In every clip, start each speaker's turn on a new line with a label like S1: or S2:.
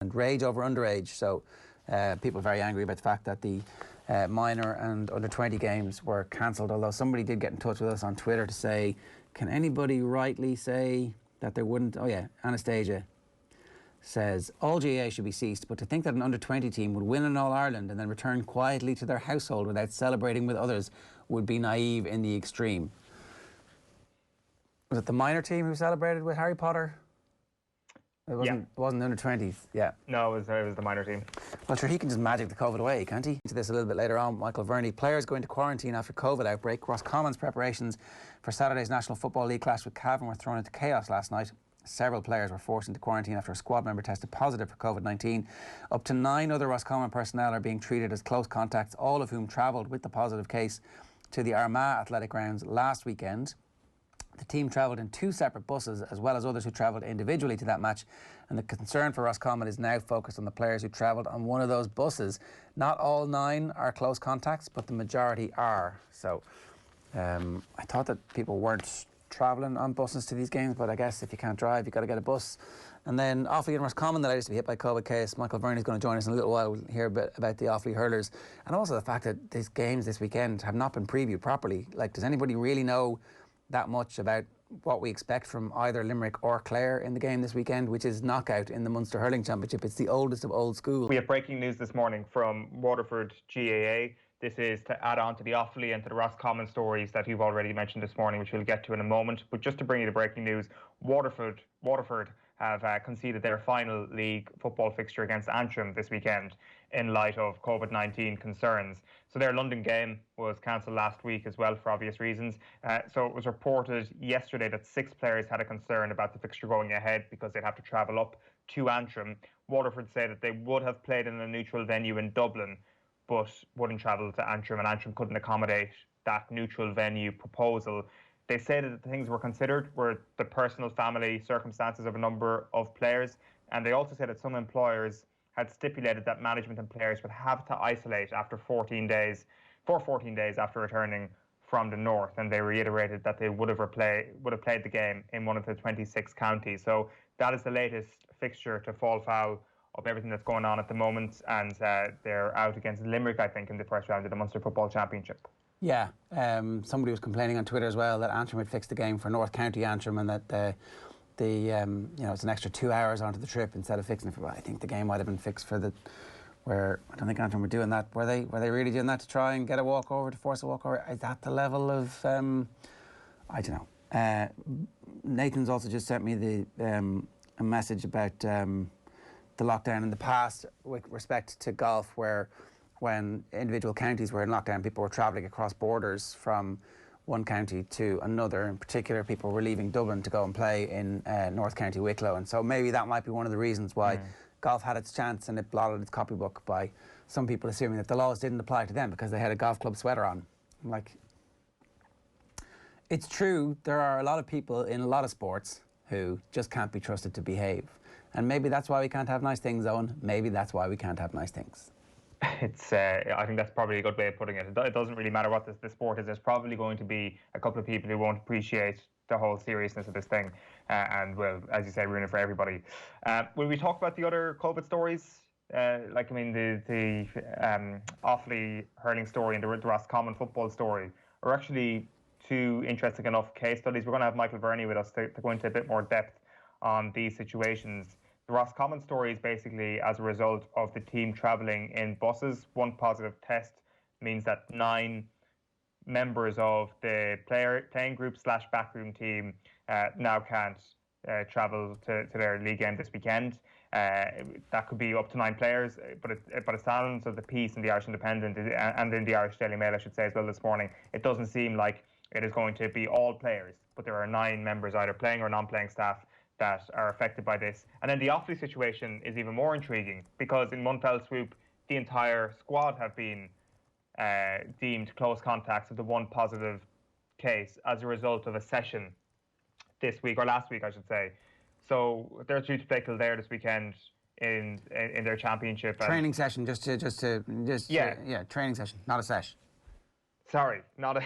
S1: and rage over underage. So people are very angry about the fact that the minor and under 20 games were cancelled, although somebody did get in touch with us on Twitter to say, can anybody rightly say that there wouldn't? Oh yeah, Anastasia says all GAA should be ceased, but to think that an under 20 team would win in All-Ireland and then return quietly to their household without celebrating with others would be naive in the extreme. Was it the minor team who celebrated with Harry Potter? It wasn't the under 20s, yeah.
S2: No, it was the minor team.
S1: Well, sure, he can just magic the COVID away, can't he? To this a little bit later on, Michael Verney. Players going to quarantine after COVID outbreak. Roscommon's preparations for Saturday's National Football League clash with Cavan were thrown into chaos last night. Several players were forced into quarantine after a squad member tested positive for COVID-19. Up to 9 other Roscommon personnel are being treated as close contacts, all of whom travelled with the positive case to the Armagh Athletic Grounds last weekend. The team travelled in 2 separate buses, as well as others who travelled individually to that match. And the concern for Roscommon is now focused on the players who travelled on one of those buses. Not all 9 are close contacts, but the majority are. So I thought that people weren't travelling on buses to these games, but I guess if you can't drive, you've got to get a bus. And then Offaly and Roscommon, the latest to be hit by COVID case. Michael Verney is going to join us in a little while. We'll hear a bit about the Offaly hurlers. And also the fact that these games this weekend have not been previewed properly. Like, does anybody really know that much about what we expect from either Limerick or Clare in the game this weekend, which is knockout in the Munster Hurling Championship? It's the oldest of old school.
S2: We have breaking news this morning from Waterford GAA. This is to add on to the Offaly and to the Roscommon stories that you've already mentioned this morning, which we'll get to in a moment. But just to bring you the breaking news, Waterford have conceded their final league football fixture against Antrim this weekend in light of COVID-19 concerns. So their London game was cancelled last week as well for obvious reasons. So it was reported yesterday that 6 players had a concern about the fixture going ahead because they'd have to travel up to Antrim. Waterford say that they would have played in a neutral venue in Dublin, but wouldn't travel to Antrim, and Antrim couldn't accommodate that neutral venue proposal. They say that the things were considered were the personal family circumstances of a number of players, and they also said that some employers had stipulated that management and players would have to isolate after 14 days after returning from the north, and they reiterated that they would have played the game in one of the 26 counties. So that is the latest fixture to fall foul of everything that's going on at the moment, and they're out against Limerick, I think, in the first round of the Munster Football Championship.
S1: Yeah, somebody was complaining on Twitter as well that Antrim had fixed the game for North County Antrim, and that it's an extra 2 hours onto the trip instead of fixing it for. I think the game might have been fixed for where I don't think Antrim were doing that. Were they really doing that to try and get a walkover, to force a walkover? Is that the level of I don't know. Nathan's also just sent me a message about the lockdown in the past with respect to golf, where when individual counties were in lockdown, people were travelling across borders from one county to another. In particular, people were leaving Dublin to go and play in North County Wicklow, and so maybe that might be one of the reasons why golf had its chance and it blotted its copybook by some people assuming that the laws didn't apply to them because they had a golf club sweater on. Like, it's true, there are a lot of people in a lot of sports who just can't be trusted to behave. And maybe that's why we can't have nice things, Owen. Maybe that's why we can't have nice things.
S2: It's. I think that's probably a good way of putting it. It doesn't really matter what the sport is. There's probably going to be a couple of people who won't appreciate the whole seriousness of this thing, and will, as you say, ruin it for everybody. Will we talk about the other COVID stories? The Offaly hurling story and the Roscommon football story are actually 2 interesting enough case studies. We're going to have Michael Verney with us to go into a bit more depth on these situations. The Roscommon story is basically as a result of the team travelling in buses. 1 positive test means that 9 members of the playing group / backroom team now can't travel to their league game this weekend. That could be up to 9 players, but it sounds of the piece in the Irish Independent and in the Irish Daily Mail, I should say, as well this morning, it doesn't seem like it is going to be all players, but there are 9 members, either playing or non-playing staff, that are affected by this. And then the Offaly situation is even more intriguing, because in one fell swoop, the entire squad have been deemed close contacts of the 1 positive case as a result of a session this week, or last week, I should say. So they're due to play Kildare this weekend in their championship.
S1: Training session, just training session, not a sesh.
S2: Sorry, not a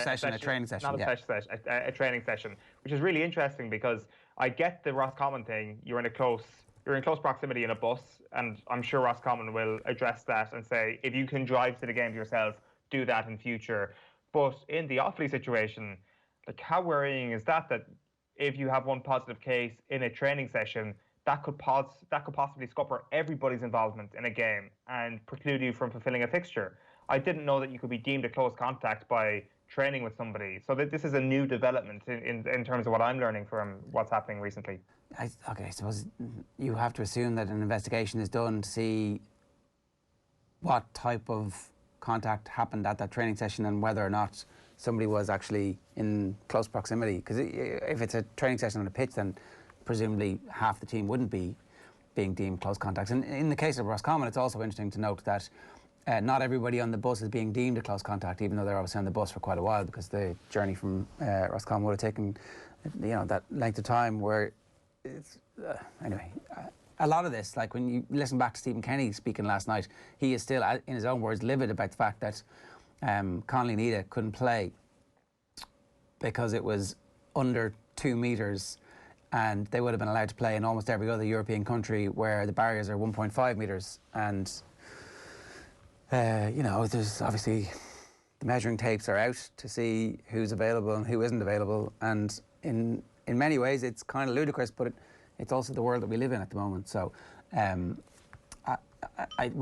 S1: session, a training session.
S2: Not a sesh session, a training session, which is really interesting because I get the Roscommon thing. You're in a close you're in close proximity in a bus, and I'm sure Roscommon will address that and say, if you can drive to the game yourself, do that in future. But in the Offaly situation, like, how worrying is that if you have one positive case in a training session, that could possibly scupper everybody's involvement in a game and preclude you from fulfilling a fixture. I didn't know that you could be deemed a close contact by training with somebody. So this is a new development in terms of what I'm learning from what's happening recently.
S1: Okay, I suppose you have to assume that an investigation is done to see what type of contact happened at that training session and whether or not somebody was actually in close proximity. Because if it's a training session on a pitch, then presumably half the team wouldn't be being deemed close contacts. And in the case of Roscommon, it's also interesting to note that not everybody on the bus is being deemed a close contact, even though they're obviously on the bus for quite a while, because the journey from Roscommon would have taken, that length of time where it's... anyway, a lot of this, like when you listen back to Stephen Kenny speaking last night, he is still, in his own words, livid about the fact that Conley Nita couldn't play because it was under 2 metres, and they would have been allowed to play in almost every other European country where the barriers are 1.5 metres. And, there's obviously the measuring tapes are out to see who's available and who isn't available. And in many ways, it's kind of ludicrous, but it's also the world that we live in at the moment. So we're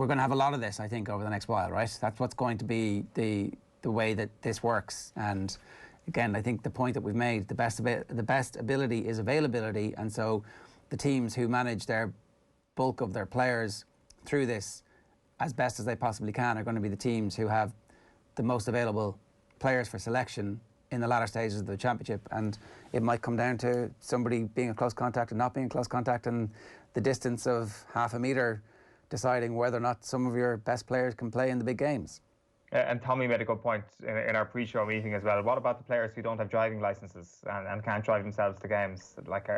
S1: going to have a lot of this, I think, over the next while, right? That's what's going to be the way that this works. And again, I think the point that we've made, the best ability is availability. And so the teams who manage their bulk of their players through this as best as they possibly can are going to be the teams who have the most available players for selection in the latter stages of the championship. And it might come down to somebody being a close contact and not being a close contact, and the distance of half a metre deciding whether or not some of your best players can play in the big games.
S2: And Tommy made a good point in our pre-show meeting as well. What about the players who don't have driving licenses and can't drive themselves to games? Like,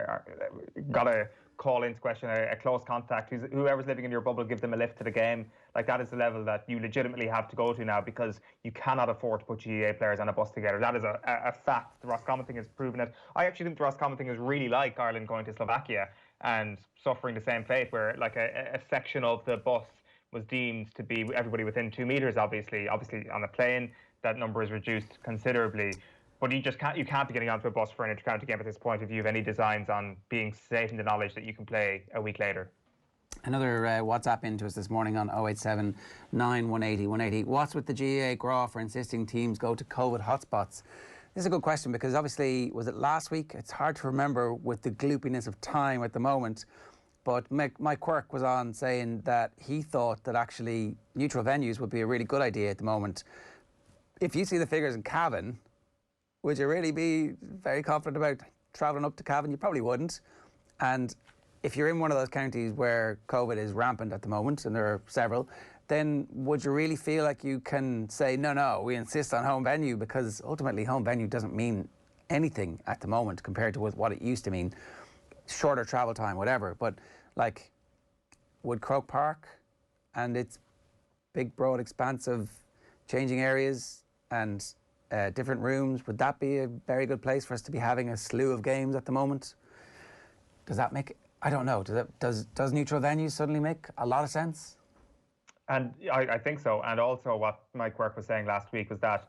S2: got to call into question a close contact. Whoever's living in your bubble, give them a lift to the game. Like, that is the level that you legitimately have to go to now, because you cannot afford to put GAA players on a bus together. That is a fact. The Roscommon thing has proven it. I actually think the Roscommon thing is really like Ireland going to Slovakia and suffering the same fate, where like a section of the bus was deemed to be everybody within 2 metres. Obviously on a plane, that number is reduced considerably. But you can't be getting onto a bus for an inter-county game at this point if you have any designs on being safe in the knowledge that you can play a week later.
S1: Another WhatsApp into us this morning on 087 9180 180. What's with the GAA GRA for insisting teams go to COVID hotspots? This is a good question, because obviously, was it last week? It's hard to remember with the gloopiness of time at the moment. But Mike Quirk was on saying that he thought that actually neutral venues would be a really good idea at the moment. If you see the figures in Cavan, would you really be very confident about travelling up to Cavan? You probably wouldn't. And if you're in one of those counties where COVID is rampant at the moment, and there are several, then would you really feel like you can say, no, we insist on home venue? Because ultimately home venue doesn't mean anything at the moment compared to what it used to mean. Shorter travel time, whatever. But like, would Croke Park and its big, broad expanse of changing areas and different rooms, would that be a very good place for us to be having a slew of games at the moment? Does that make, I don't know, does neutral venues suddenly make a lot of sense?
S2: And I think so. And also what Mike Quirk was saying last week was that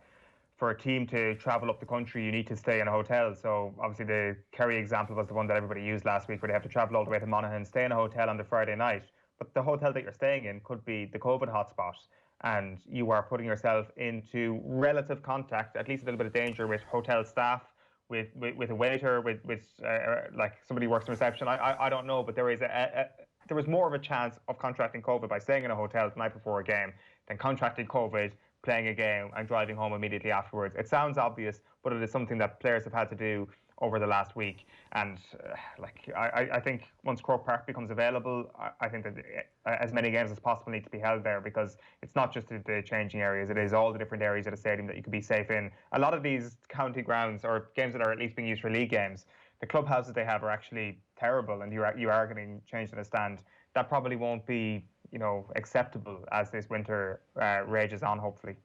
S2: for a team to travel up the country, you need to stay in a hotel. So obviously the Kerry example was the one that everybody used last week, where they have to travel all the way to Monaghan, stay in a hotel on the Friday night. But the hotel that you're staying in could be the COVID hotspot, and you are putting yourself into relative contact, at least a little bit of danger, with hotel staff, with a waiter, with like somebody who works in reception. I don't know, but there was more of a chance of contracting COVID by staying in a hotel the night before a game than contracting COVID playing a game and driving home immediately afterwards. It sounds obvious, but it is something that players have had to do over the last week. And I think once Croke Park becomes available, I think that as many games as possible need to be held there, because it's not just the changing areas, it is all the different areas of the stadium that you could be safe in. A lot of these county grounds, or games that are at least being used for league games, the clubhouses they have are actually terrible, and you are getting changed in a stand. That probably won't be acceptable as this winter rages on, hopefully.